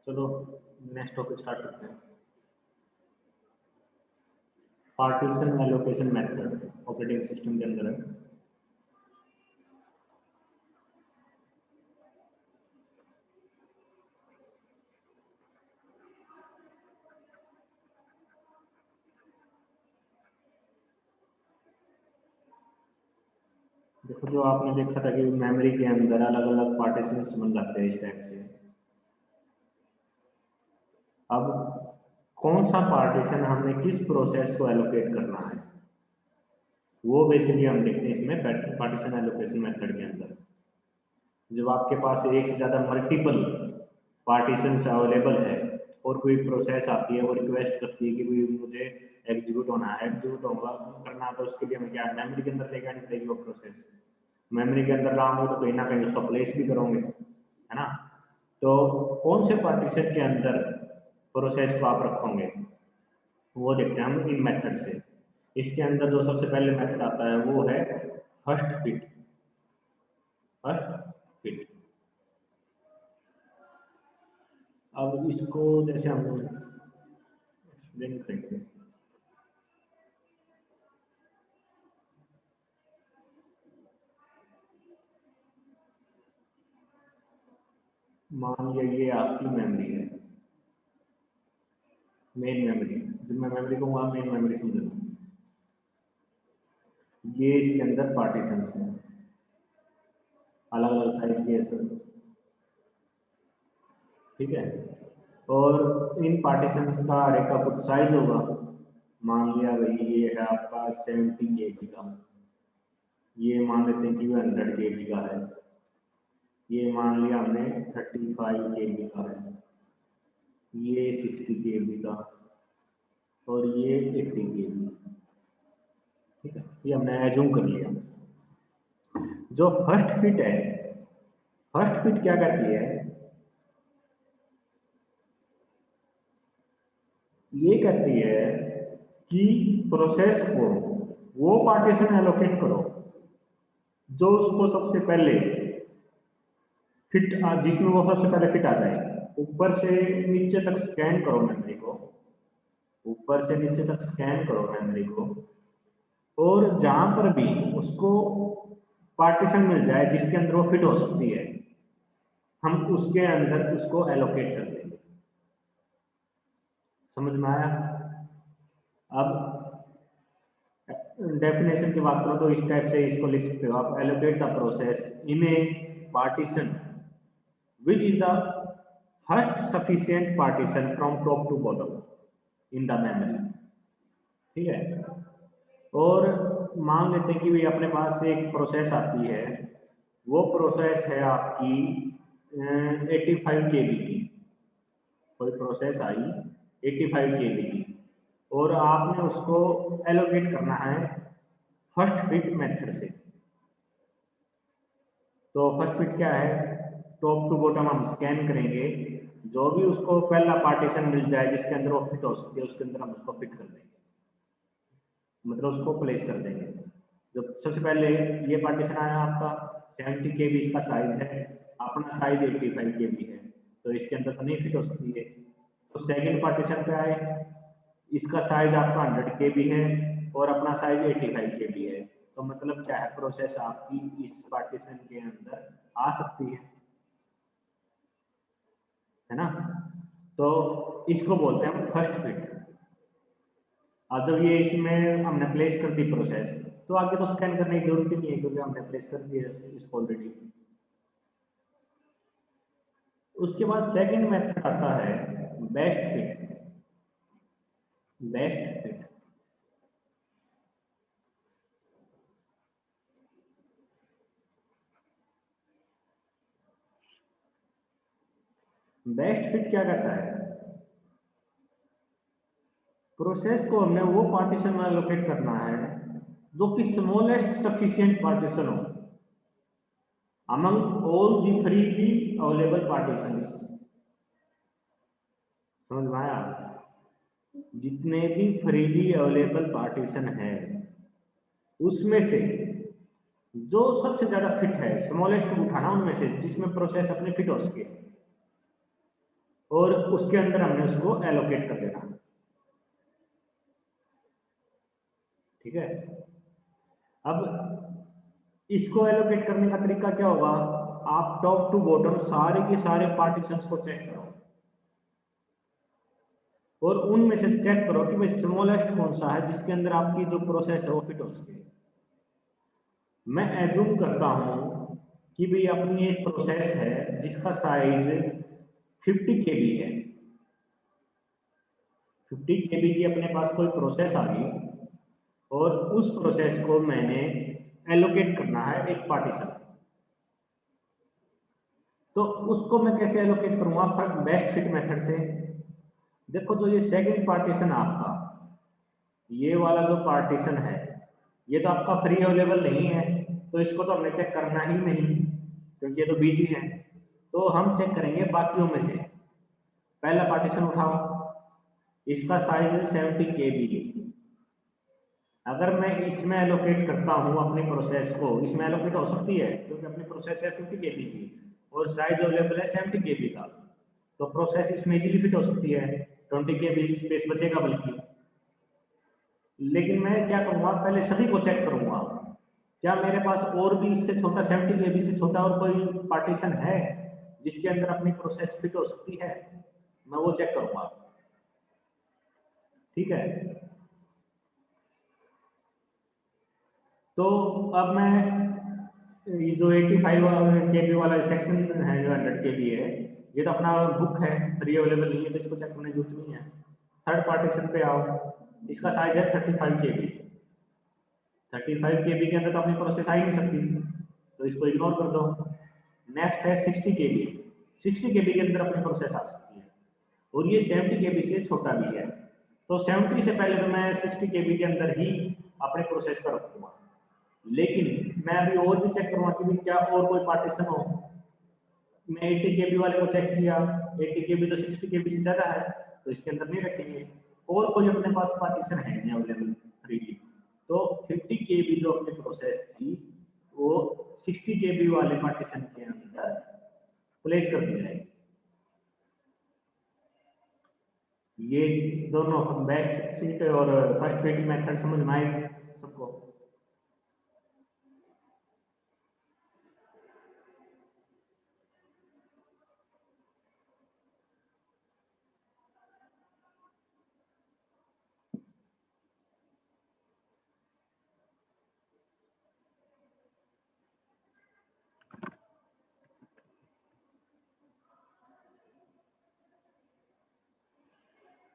चलो next topic start करते हैं। Partition allocation method operating system के अंदर है। देखो जो आपने देखा था कि मेमोरी के अंदर अलग अलग पार्टीशंस बन जाते हैं इस टाइप से। अब कौन सा पार्टीशन हमने किस प्रोसेस को एलोकेट करना है वो बेसिकली हम देखते हैं इसमें पार्टीशन एलोकेशन मेथड के अंदर। जब आपके पास एक से ज़्यादा मल्टीपल पार्टीशंस अवेलेबल है और कोई प्रोसेस आती है वो रिक्वेस्ट करती है कि भाई मुझे एग्जीक्यूट होना है, एग्जीक्यूट होगा करना है, तो उसके लिए हमें क्या मेमोरी के अंदर लेके आनी पड़ेगी वो प्रोसेस। मेमोरी के अंदर लाओगे तो कहीं ना कहीं उसका प्लेस भी करोगे, है ना। तो कौन से पार्टीशन के अंदर प्रोसेस को आप रखोगे वो देखते हैं हम इन मेथड से। इसके अंदर जो सबसे पहले मेथड आता है वो है फर्स्ट फिट। First fit. अब इसको जैसे हम एक्सप्लेन करेंगे। मान लिया ये आपकी मेमोरी है, मेन मेमोरी। जब मैं मेमोरी को वहां मेन मेमोरी समझ, ये इसके अंदर पार्टीशंस हैं अलग अलग साइज के सब, ठीक है। और इन पार्टीशंस का एक का कुछ साइज होगा। मान लिया भाई ये है आपका 70 KB का, ये मान लेते हैं कि वो 100 KB का है, ये मान लिया हमने 35 KB का है, ये 60 KB का और ये 80 KB, ठीक है। ये हमने एज्यूम कर लिया। जो फर्स्ट फिट है, फर्स्ट फिट क्या करती है, ये कहती है कि प्रोसेस को वो पार्टीशन एलोकेट करो जो उसको सबसे पहले फिट जिसमें वो सबसे पहले फिट आ जाए। ऊपर से नीचे तक स्कैन करो मेमोरी को, ऊपर से नीचे तक स्कैन करो मेमोरी को, और जहां पर भी उसको पार्टीशन मिल जाए जिसके अंदर वो फिट हो सकती है, हम उसके अंदर उसको एलोकेट कर देंगे। समझ में आया। अब डेफिनेशन की बात करो तो इस टाइप से इसको लिख सकते हो आप, allocate the process in a partition which is the first sufficient partition from top to bottom in the memory, ठीक है। और मान लेते हैं कि भाई अपने पास एक प्रोसेस आती है, वो प्रोसेस है आपकी 85 KB की, कोई प्रोसेस आई 85 KB की, और आपने उसको एलोकेट करना है फर्स्ट फिट मेथड से। तो फर्स्ट फिट क्या है, टॉप टू बॉटम हम स्कैन करेंगे, जो भी उसको पहला पार्टीशन मिल जाए जिसके अंदर वो फिट हो सकती है उसके अंदर हम उसको फिट कर देंगे, मतलब उसको प्लेस कर देंगे। जो सबसे पहले ये पार्टीशन आया आपका 70 KB इसका साइज है, अपना साइज 85 KB है, तो इसके अंदर तो नहीं फिट हो सकती है। तो सेकंड पार्टीशन पे आए, इसका साइज आपका 100 KB है और अपना साइज 85 KB है, तो मतलब क्या है, प्रोसेस आपकी इस पार्टीशन के अंदर आ सकती है ना। तो इसको बोलते हैं फर्स्ट फिट। अब जब ये इसमें हमने प्लेस कर दी प्रोसेस, तो आगे तो स्कैन करने की जरूरत ही नहीं है क्योंकि हमने प्लेस कर दिया इसको ऑलरेडी। उसके बाद सेकंड मेथड आता है best fit. Best fit, best fit क्या करता है, प्रोसेस को हमने वो पार्टीशन में लोकेट करना है जो कि स्मॉलेस्ट सफिशिएंट पार्टीशन हो among all the freely available partitions। समझ में आया। जितने भी फ्रीली अवेलेबल पार्टीशन है उसमें से जो सबसे ज्यादा फिट है, स्मॉलेस्ट उठाना उनमें से जिसमें प्रोसेस अपने फिट हो सके, और उसके अंदर हमने उसको एलोकेट कर देना। ठीक है, अब इसको एलोकेट करने का तरीका क्या होगा, आप टॉप टू बॉटम सारे के सारे पार्टीशंस को चेक करो और उनमें से चेक करो कि भाई स्मॉलेस्ट कौन सा है जिसके अंदर आपकी जो प्रोसेस है वो फिट हो सके। मैं एज्यूम करता हूं कि भाई अपनी एक प्रोसेस है जिसका साइज 50 केबी है, 50 केबी की अपने पास कोई प्रोसेस आ गई और उस प्रोसेस को मैंने एलोकेट करना है एक पार्टीशन। तो उसको मैं कैसे एलोकेट करूंगा, फर्क बेस्ट फिट मेथड से। देखो जो ये सेकंड पार्टीशन आपका, ये वाला जो पार्टीशन है, ये तो आपका फ्री अवेलेबल नहीं है, तो इसको तो हमने चेक करना ही नहीं क्योंकि ये तो बिजी है। तो हम चेक करेंगे बाकियों में से। पहला पार्टीशन उठाओ, इसका साइज है 70 केबी। अगर मैं इसमें एलोकेट करता हूं अपनी प्रोसेस को, इसमें एलोकेट हो सकती है क्योंकि अपनी प्रोसेस है 50 केबी की और साइज अवेलेबल है 70 केबी का, तो प्रोसेस इसमें इजीली फिट हो सकती है, 20 केबी स्पेस बचेगा बल्कि। लेकिन मैं क्या करूंगा, पहले सभी को चेक करूंगा, क्या मेरे पास और भी इससे छोटा 70 केबी से छोटा और कोई पार्टीशन है जिसके अंदर अपनी प्रोसेस फिट हो सकती है, मैं वो चेक करूंगा। ठीक है, तो अब मैं ये जो 85 केबी वाला सेक्शन है जो 100 केबी है, ये तो अपना बुक है, फ्री अवेलेबल नहीं है तो इसको चेक करने की जरूरत नहीं है। थर्ड पार्टीशन पे आओ, इसका साइज है 35 केबी। 35 केबी के अंदर तो अपनी प्रोसेस आ ही नहीं सकती, तो इसको इग्नोर कर दो। नेक्स्ट है 60 केबी। 60 केबी के अंदर अपनी प्रोसेस आ सकती है और ये 70 केबी से छोटा भी है, तो 70 से पहले तो मैं 60 केबी के अंदर ही अपने प्रोसेस को रखूंगा। लेकिन मैं अभी और भी चेक करूंगा कि क्या और कोई पार्टीशन हो। मैं 80 केबी वाले को चेक किया, 80 केबी तो 60 केबी से ज्यादा है, तो इसके अंदर नहीं रखेंगे। और कोई अपने पास पार्टीशन है नहीं अवेलेबल फ्रीली, तो 50 केबी जो अपनी प्रोसेस थी वो 60 केबी वाले पार्टीशन के अंदर प्लेस कर दी जाएगी। ये दोनों बेस्ट फिट और फर्स्ट फिट मेथड समझ में आए सबको।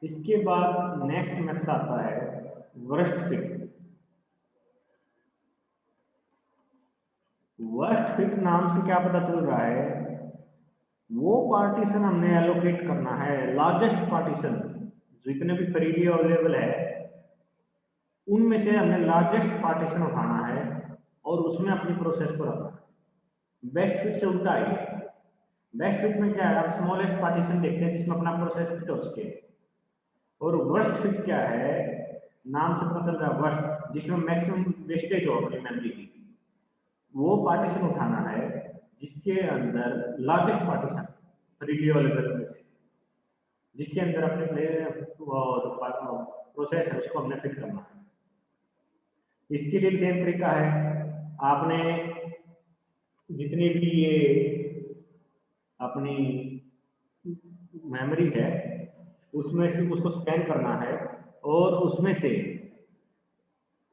इसके बाद नेक्स्ट मेथड आता है वर्स्ट फिट। वर्स्ट फिट नाम से क्या पता चल रहा है, वो पार्टीशन हमने एलोकेट करना है, लार्जेस्ट पार्टीशन जितने भी फ्रीली अवेलेबल है उनमें से हमने लार्जेस्ट पार्टीशन उठाना है और उसमें अपनी प्रोसेस को रखना है। बेस्ट फिट से उल्टा है। बेस्ट फिट में क्या है, आप स्मॉलेस्ट पार्टीशन देखते हैं जिसमें अपना प्रोसेस फिट हो सके, और वर्स्ट फिट क्या है, नाम से पता चल रहा है वर्स्ट, जिसमें मैक्सिमम वेस्टेज हो अपनी मेमोरी की, वो पार्टीशन उठाना है जिसके अंदर लार्जेस्ट पार्टीशन फ्रीली अवेलेबल में से, जिसके अंदर अपने प्रोसेस है उसको हमने फिट करना है। इसके लिए सेम तरीका है, आपने जितनी भी ये अपनी मेमोरी है उसमें से उसको स्कैन करना है और उसमें से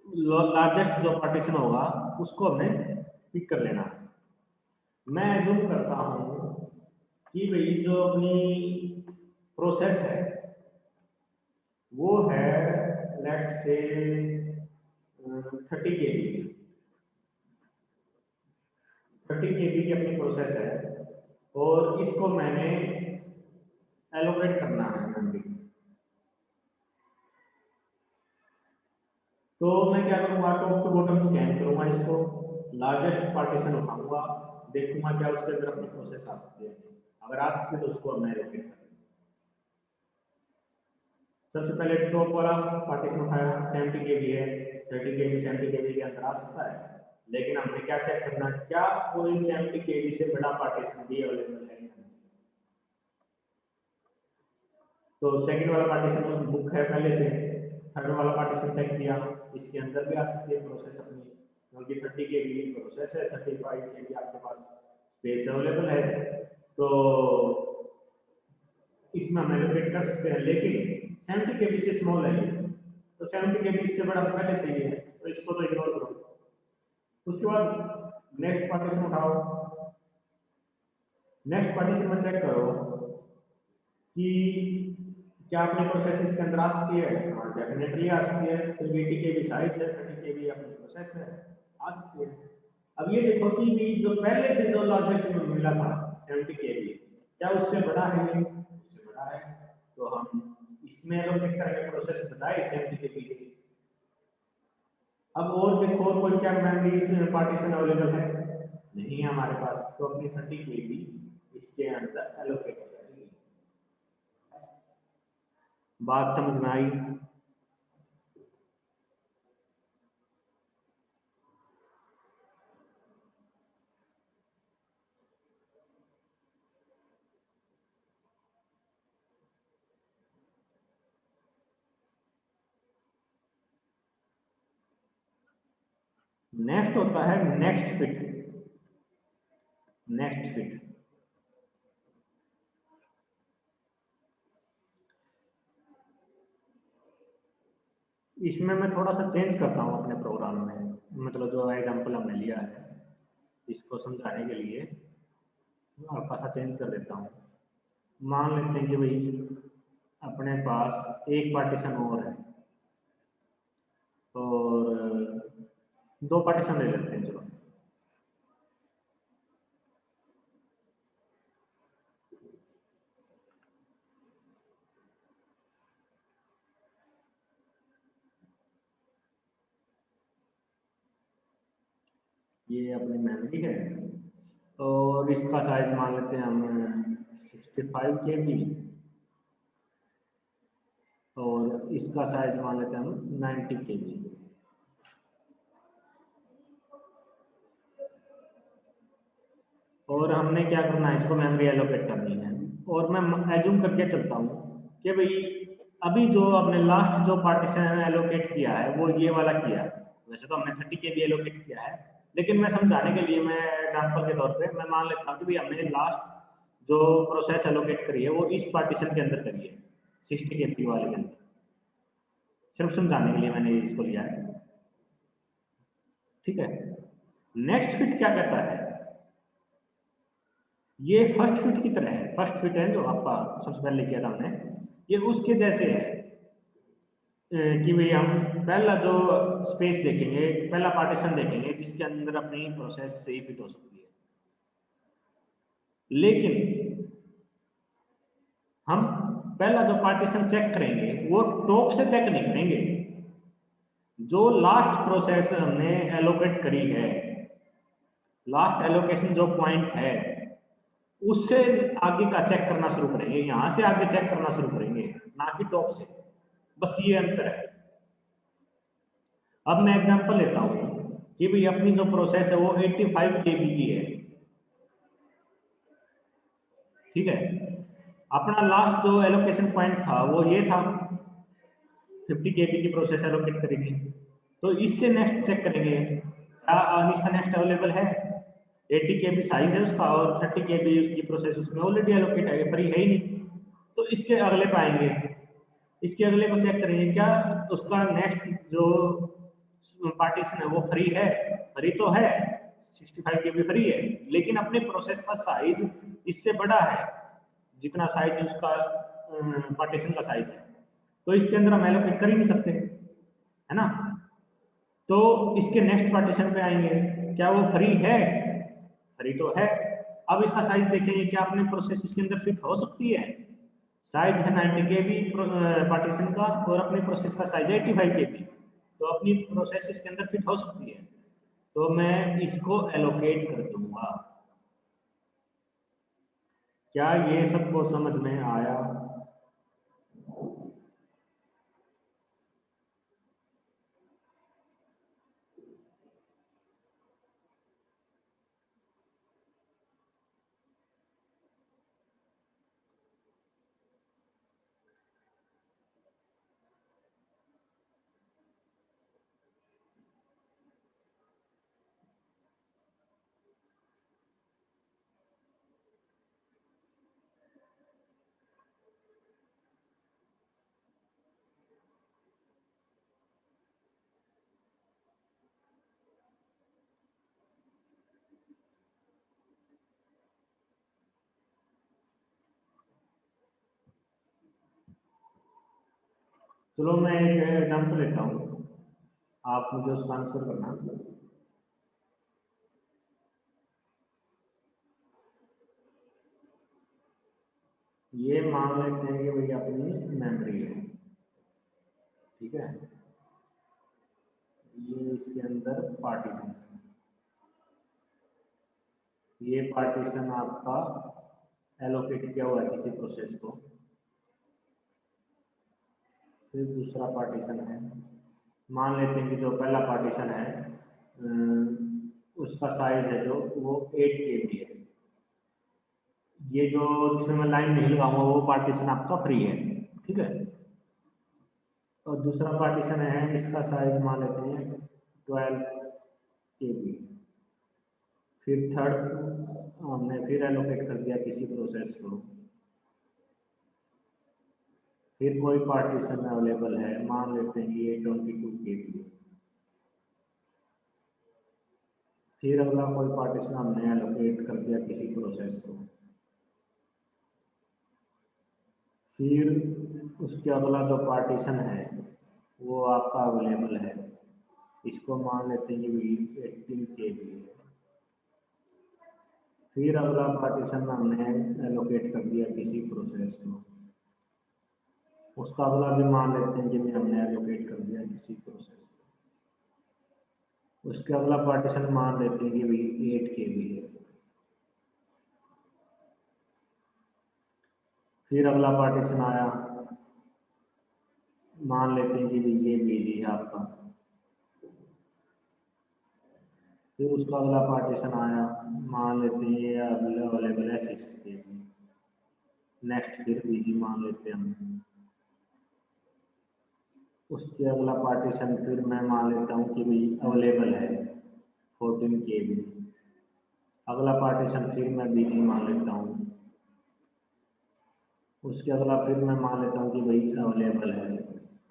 लार्जेस्ट जो पार्टीशन होगा उसको हमें पिक कर लेना है। मैं एज्यूम करता हूं कि भाई जो अपनी प्रोसेस है वो है लेट्स से 30 केबी। 30 केबी की अपनी प्रोसेस है और इसको मैंने एलोकेट करना है मेमोरी। तो मैं क्या करूंगा, टॉप टू बॉटम स्कैन करूंगा इसको, लार्जेस्ट पार्टीशन उठाऊंगा, देखूंगा क्या उसके अंदर अपनी प्रोसेस आ सकती है, अगर आ सकती है तो उसको मैं एलोकेट करूंगा। सबसे पहले टॉप वाला पार्टीशन उठाया, 70 केबी है, 30 केबी 70 केबी के अंदर आ सकता है, लेकिन हमने क्या चेक करना, क्या कोई 70 केबी से बड़ा पार्टीशन भी अवेलेबल है। तो सेकंड वाला पार्टीशन बुक है पहले से, थर्ड वाला पार्टीशन चेक किया, इसके अंदर भी आ सकती है प्रोसेस अपनी, क्योंकि 30 के लिए प्रोसेस है, 35 के लिए आपके पास स्पेस अवेलेबल है, तो इसमें हम एलोकेट कर सकते हैं। लेकिन 70 के से स्मॉल है, तो 70 के से बड़ा पहले से ही है, तो इसको तो इग्नोर करो। उसके बाद नेक्स्ट पार्टीशन उठाओ, नेक्स्ट पार्टीशन में चेक करो कि क्या अपनी प्रोसेस इसके अंदर आ सकती है। हाँ डेफिनेटली आ सकती है, तो 80 के साइज है, 30 के अपनी प्रोसेस है, आ सकती है। अब ये देखो कि जो पहले से जो लार्जेस्ट में मिला था 70 के, क्या उससे बड़ा है, उससे बड़ा है, तो हम इसमें एलोकेट करेंगे, प्रोसेस बताए 70 के लिए। अब और देखो और कोई क्या मेमोरी इसमें पार्टीशन अवेलेबल है, नहीं है हमारे पास, तो अपनी 30 के इसके अंदर एलोकेट करेंगे। बात समझ में आई? नेक्स्ट होता है नेक्स्ट फिट। नेक्स्ट फिट इसमें मैं थोड़ा सा चेंज करता हूँ अपने प्रोग्राम में, मतलब जो एग्जांपल हमने लिया है इसको समझाने के लिए हल्का सा चेंज कर देता हूँ। मान लेते हैं कि भाई अपने पास एक पार्टीशन और है और दो पार्टीशन ले लेते हैं, चलो ये अपनी मेमोरी है और इसका साइज मान लेते हैं हम 65 KB और इसका साइज मान लेते हैं हम 90 KB। और हमने क्या करना है, इसको मेमोरी एलोकेट करनी है। और मैं एज्यूम करके चलता हूँ कि भाई अभी जो आपने लास्ट जो पार्टीशन एलोकेट किया है वो ये वाला किया है। वैसे तो हमने 30 KB एलोकेट किया है, लेकिन मैं समझाने के लिए मैं एग्जांपल के तौर पे मैं मान लेता हूँ कि भाई हमने लास्ट जो प्रोसेस एलोकेट करी है वो इस पार्टीशन के अंदर करी है, 60 KB वाले के अंदर। सिर्फ समझाने के लिए मैंने इसको लिया है, ठीक है। नेक्स्ट फिट क्या कहता है, ये फर्स्ट फिट की तरह है। फर्स्ट फिट है जो आपका सबसे पहले किया था हमने, ये उसके जैसे है कि भाई हम पहला जो स्पेस देखेंगे, पहला पार्टीशन देखेंगे जिसके अंदर अपनी प्रोसेस सही फिट हो सकती है। लेकिन हम पहला जो पार्टीशन चेक करेंगे वो टॉप से चेक नहीं करेंगे, जो लास्ट प्रोसेस हमने एलोकेट करी है, लास्ट एलोकेशन जो पॉइंट है उससे आगे का चेक करना शुरू करेंगे, यहां से आगे चेक करना शुरू करेंगे, ना कि टॉप से। बस ये अंतर है। अब मैं एग्जांपल लेता हूं कि भाई अपनी जो प्रोसेस है वो 85 KB की है, ठीक है। अपना लास्ट जो एलोकेशन पॉइंट था वो ये था, 50 KB की प्रोसेस एलोकेट करेंगे, तो इससे नेक्स्ट चेक करेंगे क्या इसका नेक्स्ट अवेलेबल है। 80 KB साइज है उसका और 30 KB उसकी प्रोसेस उसमें ऑलरेडी एलोकेट है, फ्री है ही नहीं, तो इसके अगले पाएंगे, इसके अगले को चेक करेंगे क्या उसका नेक्स्ट जो पार्टीशन है वो फ्री है। फ्री तो है, 65 KB फ्री है, लेकिन अपने प्रोसेस का साइज इससे बड़ा है, जितना साइज उसका पार्टीशन का साइज है, तो इसके अंदर हम एलोकेट कर ही नहीं सकते, है ना। तो इसके नेक्स्ट पार्टीशन पे आएंगे, क्या वो फ्री है, फ्री तो है। अब इसका साइज देखेंगे क्या अपने प्रोसेस इसके अंदर फिट हो सकती है। साइज है 90 KB पार्टीशन का और अपनी प्रोसेस का साइज है 85 KB, तो अपनी प्रोसेस इसके अंदर फिट हो सकती है, तो मैं इसको एलोकेट कर दूंगा। क्या ये सबको समझ में आया? चलो मैं एक एग्जांपल लेता हूँ, आप मुझे उसका आंसर करना। ये मान लेते हैं कि भाई अपनी मेमोरी है, ठीक है, ये इसके अंदर पार्टीशन है, ये पार्टीशन आपका एलोकेट किया हुआ है किसी प्रोसेस को। फिर दूसरा पार्टीशन है, मान लेते हैं कि जो पहला पार्टीशन है उसका साइज है जो वो 8 KB है। ये जो जिसमें मैं लाइन नहीं लगाऊंगा वो पार्टीशन आपका फ्री है, ठीक है। और दूसरा पार्टीशन है, इसका साइज मान लेते हैं 12 KB। फिर थर्ड हमने फिर एलोकेट कर दिया किसी प्रोसेस को, फिर कोई पार्टीशन अवेलेबल है, मान लेते हैं ये 22 KB। फिर अगला कोई पार्टीशन हमने एलोकेट कर दिया किसी प्रोसेस को, फिर उसके अगला जो पार्टीशन है वो आपका अवेलेबल है, इसको मान लेते हैं कि 18 KB है। फिर अगला पार्टीशन हमने एलोकेट कर दिया किसी प्रोसेस को, उसका अगला भी मान लेते हैं कि हमने एलोकेट कर दिया किसी प्रोसेस को, उसके अगला पार्टीशन मान लेते हैं कि भाई 8 KB है। फिर अगला पार्टीशन आया, मान लेते हैं कि ये बीजी है आपका। फिर उसका अगला पार्टीशन आया, मान लेते हैं ये अवेलेबल है 6 KB। नेक्स्ट फिर बीजी मान लेते हैं हम। उसके अगला पार्टीशन फिर मैं मान लेता हूँ कि भाई अवेलेबल है 14 KB। अगला पार्टीशन फिर मैं बीजी मान लेता हूँ। उसके अगला फिर मैं मान लेता हूँ कि भाई अवेलेबल है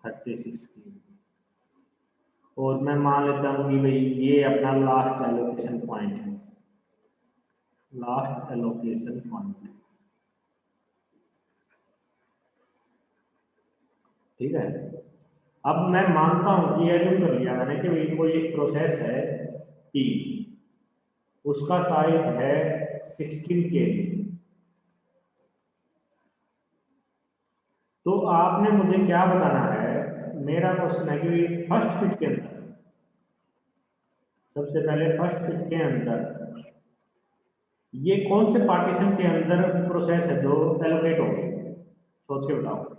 36 KB। और मैं मान लेता हूँ कि भाई ये अपना लास्ट एलोकेशन पॉइंट है, लास्ट एलोकेशन पॉइंट, ठीक है। अब मैं मानता हूं कि एज्यूम कर लिया मैंने कि भाई कोई एक प्रोसेस है टी, उसका साइज है 16 KB। तो आपने मुझे क्या बताना है, मेरा क्वेश्चन है कि फर्स्ट फिट के अंदर, सबसे पहले फर्स्ट फिट के अंदर ये कौन से पार्टीशन के अंदर प्रोसेस है जो एलोकेट होगी, सोच के बताओ।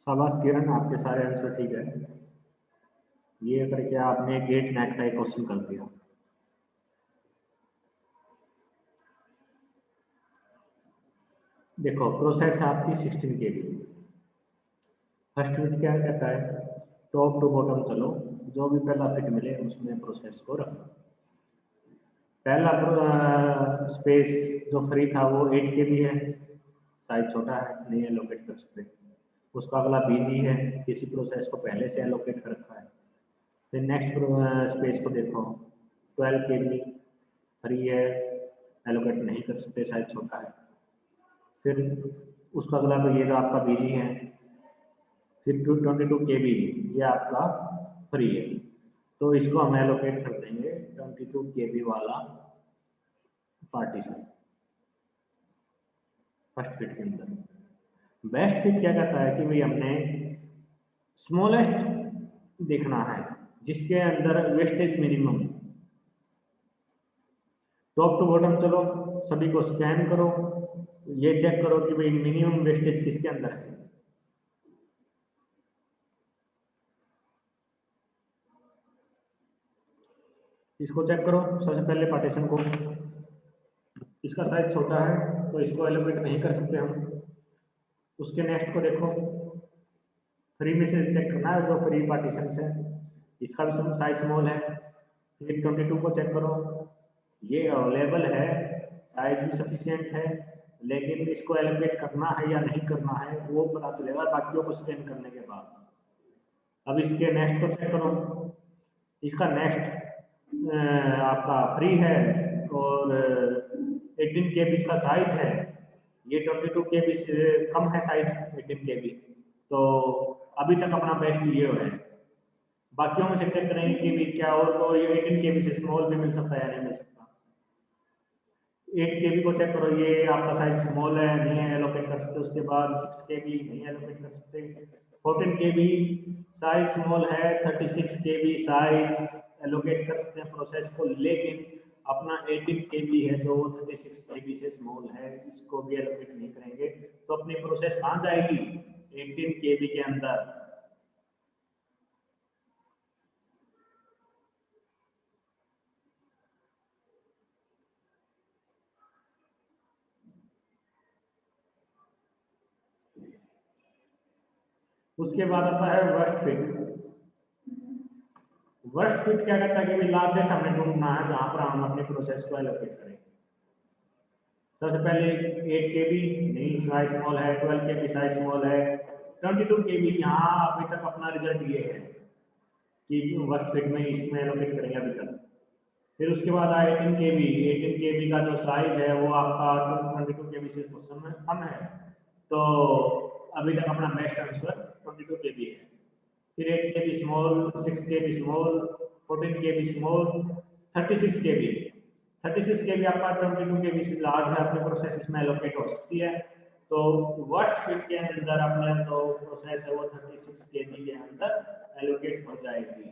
शाबाश किरण, आपके सारे आंसर ठीक है। ये करके आपने गेट नेट का एक क्वेश्चन कर दिया। देखो प्रोसेस आपकी 16 KB। फर्स्ट फिट क्या कहता है, टॉप टू बॉटम चलो, जो भी पहला फिट मिले उसमें प्रोसेस को रखो। पहला स्पेस जो फ्री था वो 8 KB है, साइज छोटा है, नहीं एलोकेट कर सकते। उसका अगला बीजी है, किसी प्रोसेस को पहले से एलोकेट कर रखा है। फिर नेक्स्ट स्पेस को देखो, 12 KB फ्री है, एलोकेट नहीं कर सकते, साइज छोटा है। फिर उसका अगला तो ये जो आपका बीजी है, फिर 22 KB ये आपका फ्री है। तो इसको हम एलोकेट कर देंगे 22 KB वाला पार्टीशन फर्स्ट फिट के अंदर। बेस्ट फिट क्या कहता है कि भाई हमने स्मॉलेस्ट देखना है जिसके अंदर wastage minimum. Top to bottom चलो सभी को स्कैन करो, ये चेक करो कि भाई मिनिमम वेस्टेज किसके अंदर है। इसको चेक करो सबसे पहले पार्टीशन को, इसका साइज छोटा है तो इसको एलोकेट नहीं कर सकते हम। उसके नेक्स्ट को देखो, फ्री में से चेक करना है जो फ्री पार्टीशन है, इसका भी साइज स्मॉल है। फिर 22 को चेक करो, ये अवेलेबल है, साइज भी सफिशिएंट है, लेकिन इसको एलोकेट करना है या नहीं करना है वो पता चलेगा बाकियों को स्कैन करने के बाद। अब इसके नेक्स्ट को चेक करो, इसका नेक्स्ट आपका फ्री है और 18 KB इसका साइज है, ये 22 KB से कम है साइज 18 KB, तो अभी तक अपना बेस्ट ये है। बाकियों में से चेक करेंगे कि भी क्या और को ये 18 KB से स्मॉल भी मिल सकता है या नहीं मिल सकता। 8 KB को चेक करो, ये आपका साइज स्मॉल है, नहीं है एलोकेट कर सकते। उसके बाद 6 KB नहीं एलोकेट कर सकते। 14 KB साइज स्मॉल है, 36 KB साइज एलोकेट कर सकते हैं प्रोसेस को, लेकिन अपना 18 KB है जो 36 KB से स्मॉल है, इसको भी एलोकेट नहीं करेंगे। तो अपनी प्रोसेस कहाँ जाएगी? 18 KB के अंदर। उसके बाद आता है वर्स्ट फिट। वर्स्ट फिट क्या कहता है कि लार्जेस्ट हमें ढूंढना है जहां पर हम अपने प्रोसेस को एलोकेट करें। सबसे पहले 8 KB नहीं, साइज स्मॉल है, 12 KB साइज स्मॉल है, 22 KB यहाँ अभी तक अपना रिजल्ट ये है कि वर्स्ट फिट में इसमें एलोकेट करेंगे अभी तक। फिर उसके बाद आया 18 KB। 18 KB का जो साइज है वो आपका 22 KB से कम है, तो अभी तक अपना बेस्ट आंसर 22 KB है। फिर 8 KB small, 6 KB small, 14 KB small, 36 KB। 36 KB आपका 22 KB से लार्ज है, अपनी प्रोसेस इसमें एलोकेट हो सकती है। तो वर्स्ट फिट के अंदर अपने जो प्रोसेस है वो 36 KB के अंदर एलोकेट हो जाएगी।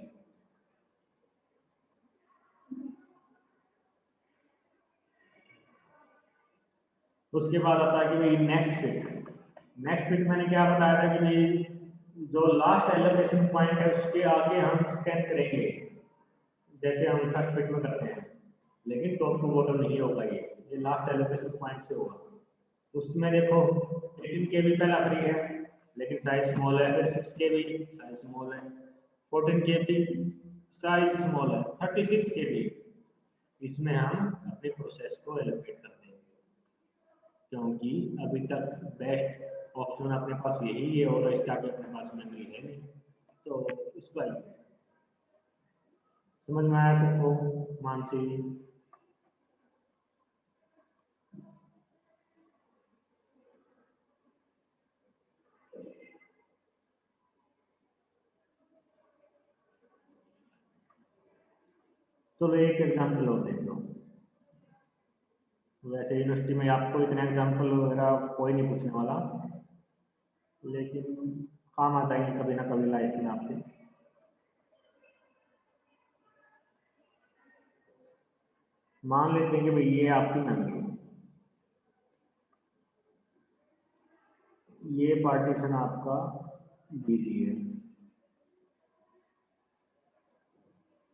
उसके बाद आता है कि भाई नेक्स्ट फिट। नेक्स्ट फिट मैंने क्या बताया था कि भाई जो लास्ट एलोकेशन पॉइंट है उसके आगे हम स्कैन करेंगे जैसे हम फर्स्ट फिट में करते हैं, लेकिन टॉप टू बॉटम नहीं होगा, ये लास्ट एलोकेशन पॉइंट से होगा। उसमें देखो 18 KB पहला फ्री है लेकिन साइज स्मॉल है, फिर 6 KB साइज स्मॉल है, 14 KB साइज स्मॉल है, 36 KB इसमें हम अपने प्रोसेस को एलोकेट करते हैं, क्योंकि अभी तक बेस्ट ऑप्शन अपने पास यही है और इसके आगे अपने पास मेमोरी है नहीं, तो इसको एलोकेट। समझ में आया सबको? मानसी चलो एक एग्जाम्पल और देख लो। वैसे यूनिवर्सिटी में आपको इतना एग्जाम्पल वगैरह कोई नहीं पूछने वाला, लेकिन काम आ जाएंगे कभी ना कभी लाइफ में आपके। मान लेते हैं कि भाई ये आपकी मेमोरी, ये पार्टीशन आपका बीजी है,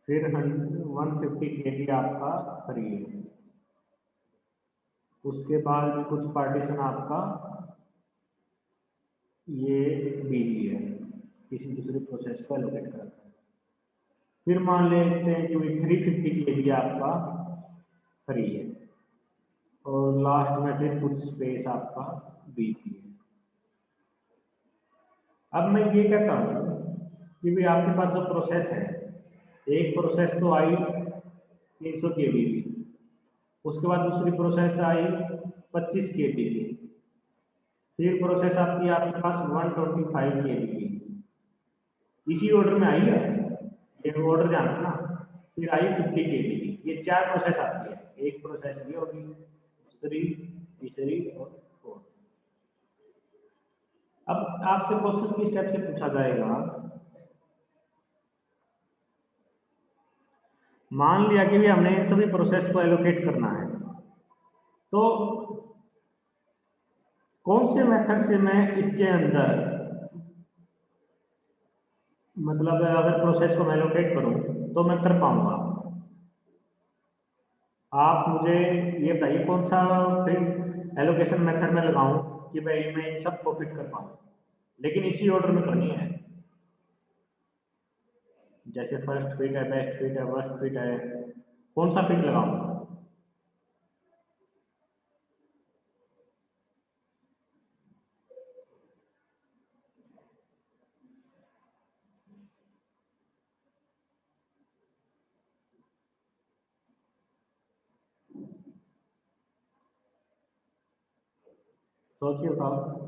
फिर 150 KB आपका फ्री है, उसके बाद कुछ पार्टीशन आपका ये बीजी है, किसी दूसरे प्रोसेस को एलोकेट करता है। फिर मान लेते हैं कि 350 KB आपका फ्री है और लास्ट में फिर कुछ स्पेस आपका बीजी है। अब मैं ये कहता हूँ कि भाई आपके पास जो प्रोसेस है, एक प्रोसेस तो आई 300 KB की, उसके बाद दूसरी प्रोसेस आई 25 KB की, फिर प्रोसेस आपकी आपके पास 125 kb की इसी ऑर्डर में आई है, ये ऑर्डर ध्यान रखना। फिर आई 50 kb की, ये 4 प्रोसेस आती है। एक प्रोसेस ये होगी, दूसरी, तीसरी और फोर्थ। अब आपसे क्वेश्चन किस स्टेप से पूछा जाएगा, मान लिया कि भी हमने इन सभी प्रोसेस को एलोकेट करना है, तो कौन से मेथड से मैं इसके अंदर, मतलब अगर प्रोसेस को मैं एलोकेट करूं तो मैं कर पाऊंगा। आप मुझे ये बताइए कौन सा फिर एलोकेशन मेथड में लगाऊं कि भाई मैं इन सब को फिट कर पाऊं, लेकिन इसी ऑर्डर में करनी है। जैसे फर्स्ट फिट है, बेस्ट फिट है, वर्स्ट फिट है, कौन सा फिट लगाऊं? सोचिए बताओ।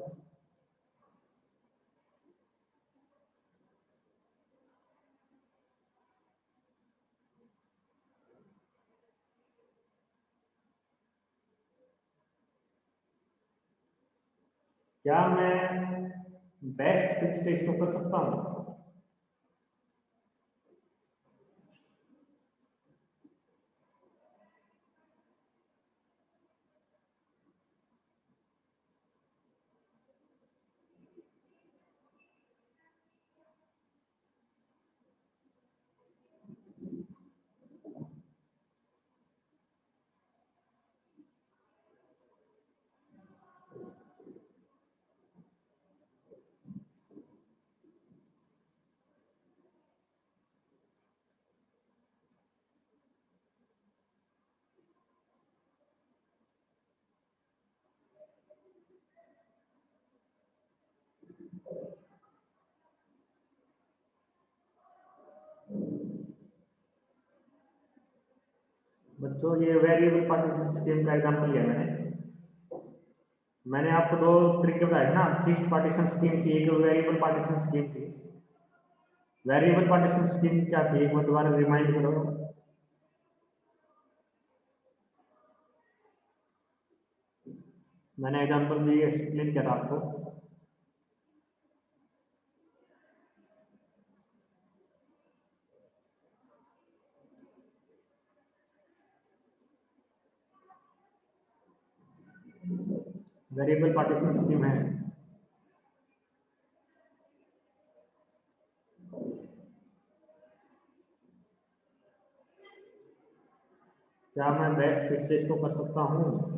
क्या मैं बेस्ट फिट से इसको कर सकता हूँ? बच्चों ये वेरिएबल पार्टीशन स्कीम का एग्जांपल लिया मैंने आपको दो तरीके बताए ना, फिक्स्ड पार्टीशन स्कीम थी, एक वेरिएबल पार्टीशन स्कीम थी। वेरिएबल पार्टीशन स्कीम क्या थी, एक बार दोबारा रिमाइंड करो। मैंने एग्जांपल में एक्सप्लेन किया था आपको। वेरिएबल पार्टीशन स्कीम है, क्या मैं बेस्ट फिट से इसको कर सकता हूँ?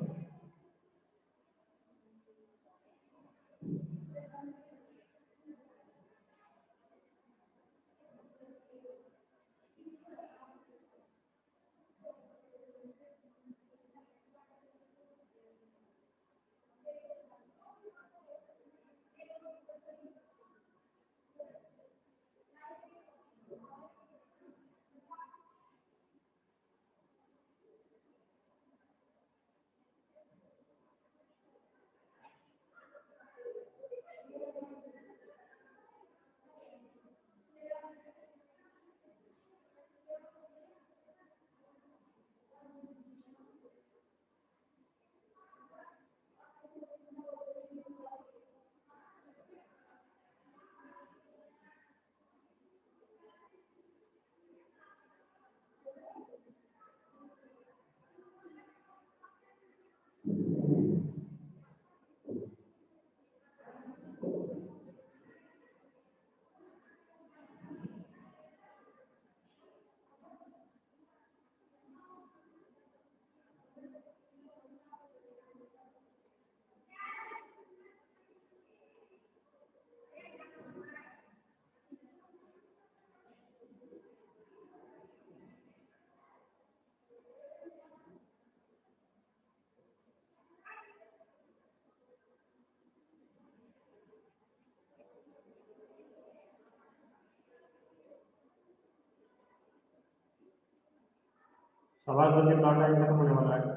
सवाल जल्दी प्लॉट टाइम खत्म होने वाला है।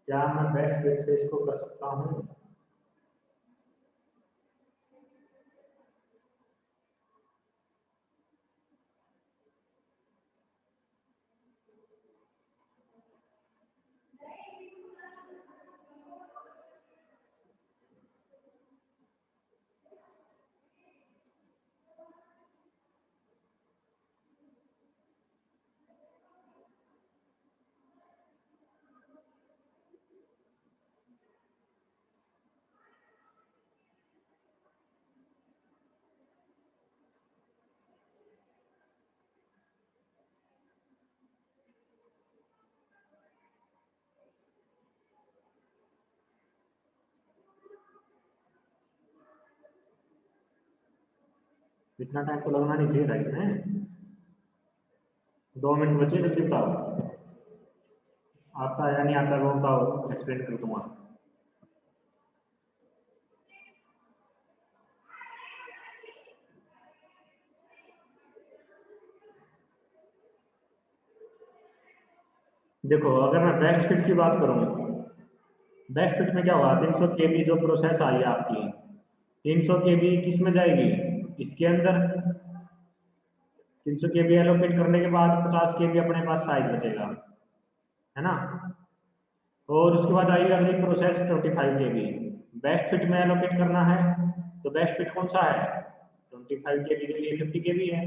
क्या मैं बेस्ट फिट से इसको कर सकता हूँ? इतना टाइम तो लगना नहीं चाहिए था इसमें। 2 मिनट बचे, जल्दी बताओ। आता है या नहीं आता वो बताओ, एक्सप्लेन कर दूंगा। देखो अगर मैं बेस्ट फिट की बात करूं, बेस्ट फिट में क्या होगा, 300 केबी जो प्रोसेस आई है आपकी, 300 केबी किस में जाएगी, इसके अंदर। 300 केबी एलोकेट करने के बाद 50 केबी अपने पास साइज बचेगा, है ना। और उसके बाद आएगी अगली प्रोसेस 25 केबी। बेस्ट फिट में एलोकेट करना है, तो बेस्ट फिट कौन सा है, 25 केबी के लिए 50 केबी है,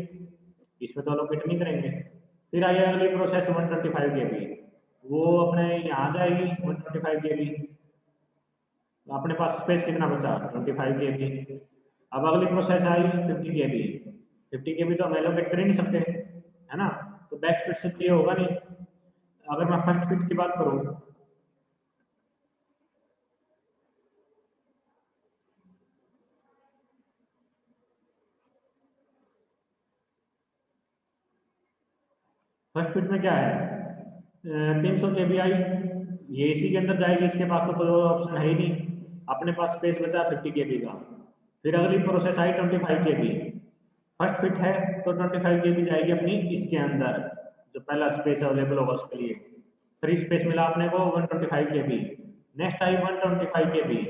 इसमें तो एलोकेट नहीं करेंगे। फिर आइए अगली प्रोसेस 125 केबी, वो अपने यहाँ जाएगी 125 केबी। अपने पास स्पेस कितना बचा, 25 केबी। अब अगली प्रोसेस आई 50 केबी। 50 केबी तो हम एलोकेट कर ही नहीं सकते, है ना। तो बेस्ट फिट से तो ये होगा नहीं। अगर मैं फर्स्ट फिट की बात करूं, फर्स्ट फिट में क्या है, 300 केबी आई, ये इसी के अंदर जाएगी, इसके पास तो कोई और ऑप्शन है ही नहीं। अपने पास स्पेस बचा 50 केबी का। फिर अगली process I 25 KB. First fit है तो 25 केबी जाएगी अपनी इसके अंदर, जो पहला स्पेस अवेलेबल होगा उसके लिए। फ्री स्पेस मिला अपने को 125 केबी। नेक्स्ट आई 125 केबी।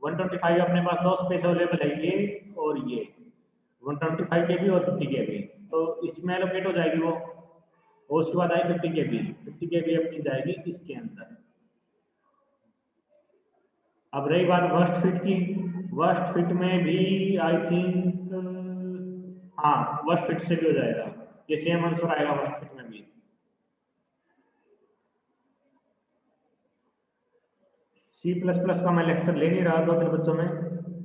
125 अपने पास दो स्पेस अवेलेबल है, ये और ये, 125 केबी और 50 केबी। तो इसमें एलोकेट हो जाएगी वो। और उसके बाद आई 50 केबी। 50 केबी अपनी जाएगी इसके अंदर। अब रही बात वर्स्ट फिट की, वर्स्ट फिट में भी आई थिंक, हाँ वर्स्ट फिट से भी हो जाएगा, ये सेम आंसर आएगा वर्स्ट फिट में भी। सी प्लस प्लस का मैं लेक्चर ले नहीं रहा 2-3 बच्चों में,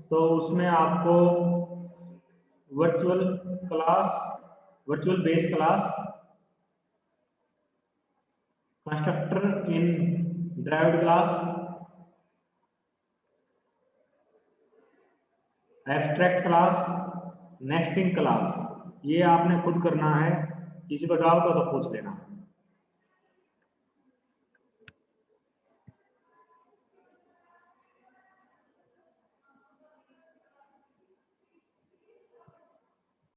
तो उसमें आपको virtual class, virtual base class, constructor in derived class, abstract class, nesting class, ये आपने खुद करना है। किसी को डाउट हो तो पूछ लेना।